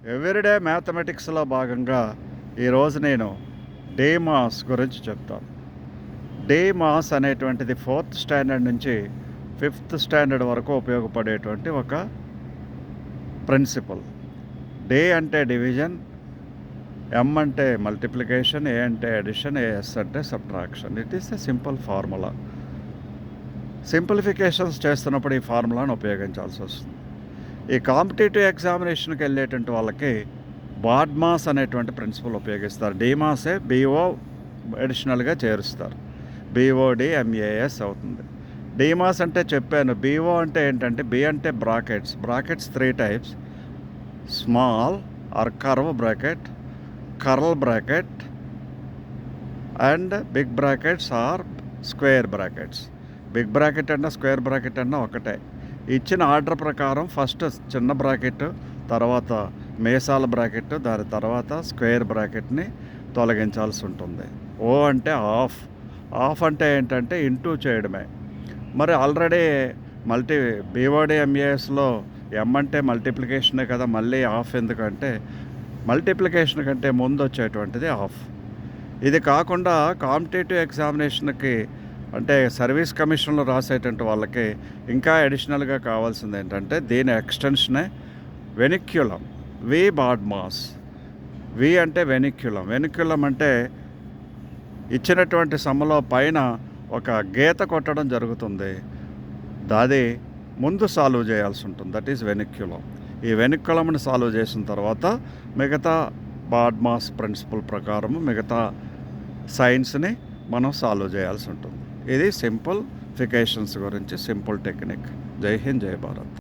Everyday మ్యాథమెటిక్స్లో భాగంగా ఈరోజు నేను డేమాస్ గురించి చెప్తాను. డేమాస్ అనేటువంటిది 4th స్టాండర్డ్ నుంచి 5th స్టాండర్డ్ వరకు ఉపయోగపడేటువంటి ఒక ప్రిన్సిపల్. డే అంటే డివిజన్, ఎం అంటే మల్టిప్లికేషన్, ఏ అంటే అడిషన్, ఏఎస్ అంటే subtraction. It is a simple formula. Simplifications చేస్తున్నప్పుడు ఈ ఫార్ములాను ఉపయోగించాల్సి వస్తుంది. ఈ కాంపిటేటివ్ ఎగ్జామినేషన్కి వెళ్ళేటువంటి వాళ్ళకి బాడ్మాస్ అనేటువంటి ప్రిన్సిపల్ ఉపయోగిస్తారు. డీమాసే బీఓ అడిషనల్గా చేరుస్తారు. బీఓడి ఎంఏఎస్ అవుతుంది. డీమాస్ అంటే చెప్పాను. బీఓ అంటే ఏంటంటే, బి అంటే brackets. Brackets 3 types: small or curve bracket, curl bracket and big brackets or square brackets. Big bracket అన్నా స్క్వేర్ బ్రాకెట్ అన్నా ఒకటే. ఇచ్చిన ఆర్డర్ ప్రకారం ఫస్ట్ చిన్న బ్రాకెట్, తర్వాత మేసాల బ్రాకెట్, దాని తర్వాత స్క్వేర్ బ్రాకెట్ని తొలగించాల్సి ఉంటుంది. ఓ అంటే ఆఫ్. ఆఫ్ అంటే ఏంటంటే ఇంటూ చేయడమే. మరి ఆల్రెడీ బీఓడి ఎంఏఎస్లో ఎం అంటే మల్టిప్లికేషనే కదా, మళ్ళీ ఆఫ్ ఎందుకంటే మల్టిప్లికేషన్ కంటే ముందు వచ్చేటువంటిది ఆఫ్. ఇది కాకుండా కాంపిటేటివ్ ఎగ్జామినేషన్కి అంటే సర్వీస్ కమిషన్లో రాసేటువంటి వాళ్ళకి ఇంకా అడిషనల్గా కావాల్సింది ఏంటంటే, దీని ఎక్స్టెన్షనే వెనిక్యులం. వి బాడ్మాస్. వి అంటే వెనిక్యులం. వెనిక్యులం అంటే ఇచ్చినటువంటి సమ్మలో పైన ఒక గీత కొట్టడం జరుగుతుంది. దాది ముందు సాల్వ్ చేయాల్సి ఉంటుంది. That is vinculum. ఈ వెనిక్యులంని సాల్వ్ చేసిన తర్వాత మిగతా బాడ్మాస్ ప్రిన్సిపల్ ప్రకారం మిగతా సైన్స్ని మనం సాల్వ్ చేయాల్సి ఉంటుంది. ఇది సింప్లిఫికేషన్స్ గురించి సింపుల్ టెక్నిక్. జై హింద్, జై భారత్.